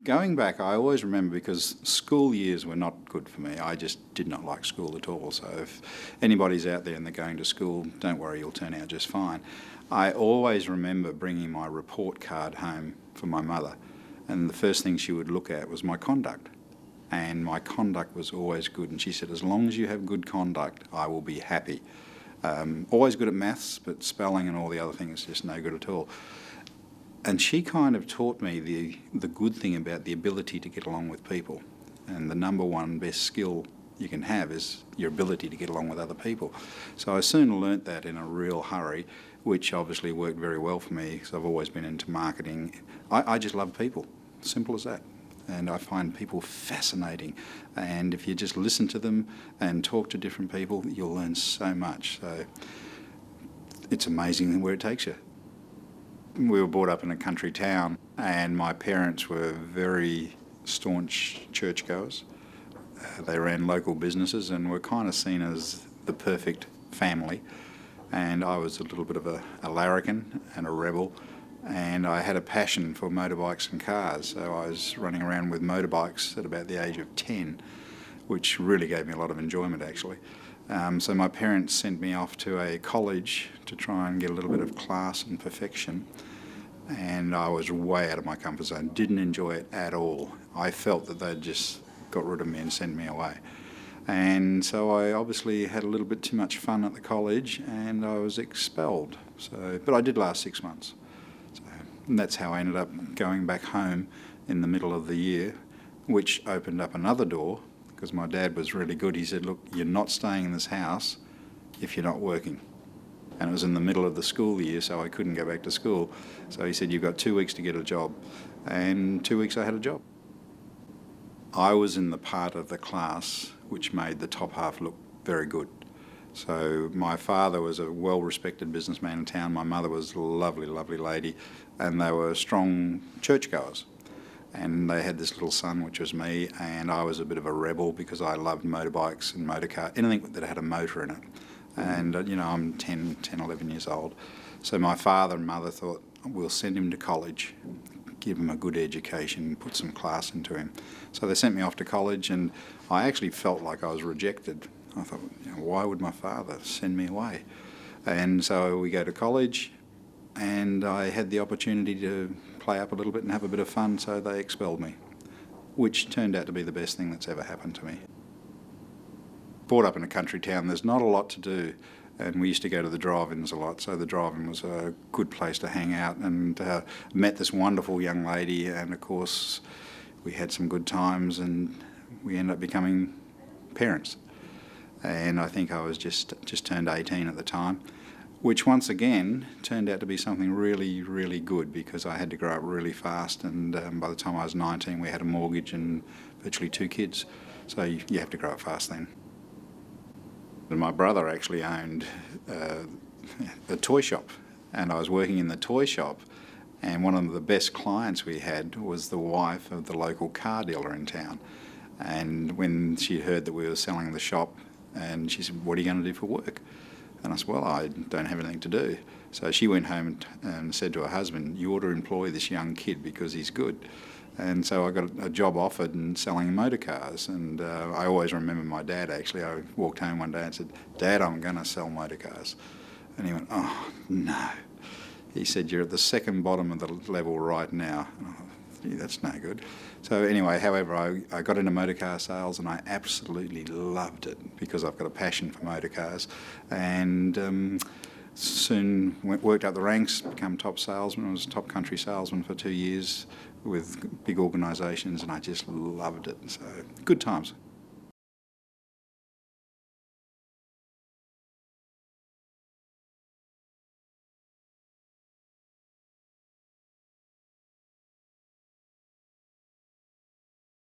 Going back, I always remember because school years were not good for me. I just did not like school at all. So if anybody's out there and they're going to school, don't worry, you'll turn out just fine. I always remember bringing my report card home for my mother, and the first thing she would look at was my conduct. And my conduct was always good. And she said, as long as you have good conduct, I will be happy. Always good at maths, but spelling and all the other things just no good at all. And she kind of taught me the good thing about the ability to get along with people. And the number one best skill you can have is your ability to get along with other people. So I soon learnt that in a real hurry, which obviously worked very well for me because I've always been into marketing. I just love people, simple as that. And I find people fascinating. And if you just listen to them and talk to different people, you'll learn so much. So it's amazing where it takes you. We were brought up in a country town, and my parents were very staunch churchgoers. They ran local businesses and were kind of seen as the perfect family. And I was a little bit of a larrikin and a rebel, and I had a passion for motorbikes and cars. So I was running around with motorbikes at about the age of 10, which really gave me a lot of enjoyment actually. So my parents sent me off to a college to try and get a little bit of class and perfection, and I was way out of my comfort zone, didn't enjoy it at all. I felt that they'd just got rid of me and sent me away. And so I obviously had a little bit too much fun at the college and I was expelled. But I did last 6 months. And that's how I ended up going back home in the middle of the year, which opened up another door. Because my dad was really good. He said, look, you're not staying in this house if you're not working. And it was in the middle of the school year, so I couldn't go back to school. So he said, you've got 2 weeks to get a job. And 2 weeks I had a job. I was in the part of the class which made the top half look very good. So my father was a well-respected businessman in town. My mother was a lovely, lovely lady. And they were strong churchgoers. And they had this little son, which was me, and I was a bit of a rebel because I loved motorbikes and motorcars, anything that had a motor in it. And, I'm 10, 11 years old. So my father and mother thought, we'll send him to college, give him a good education, put some class into him. So they sent me off to college, and I actually felt like I was rejected. I thought, why would my father send me away? And so we go to college, and I had the opportunity to play up a little bit and have a bit of fun, so they expelled me, which turned out to be the best thing that's ever happened to me. Brought up in a country town, there's not a lot to do, and we used to go to the drive-ins a lot, so the drive-in was a good place to hang out, and met this wonderful young lady, and of course we had some good times, and we ended up becoming parents. And I think I was just turned 18 at the time, which once again turned out to be something really, really good because I had to grow up really fast, and by the time I was 19 we had a mortgage and virtually 2 kids, so you have to grow up fast then. And my brother actually owned a toy shop, and I was working in the toy shop, and one of the best clients we had was the wife of the local car dealer in town. And when she heard that we were selling the shop, and she said, what are you going to do for work? And I said, well, I don't have anything to do. So she went home and said to her husband, you ought to employ this young kid because he's good. And so I got a job offered in selling motor cars. And I always remember my dad, actually. I walked home one day and said, Dad, I'm going to sell motor cars. And he went, oh, no. He said, you're at the second bottom of the level right now. Gee, that's no good. So anyway, however, I got into motor car sales and I absolutely loved it because I've got a passion for motor cars, and soon worked up the ranks, become top salesman. I was top country salesman for 2 years with big organisations, and I just loved it. So good times.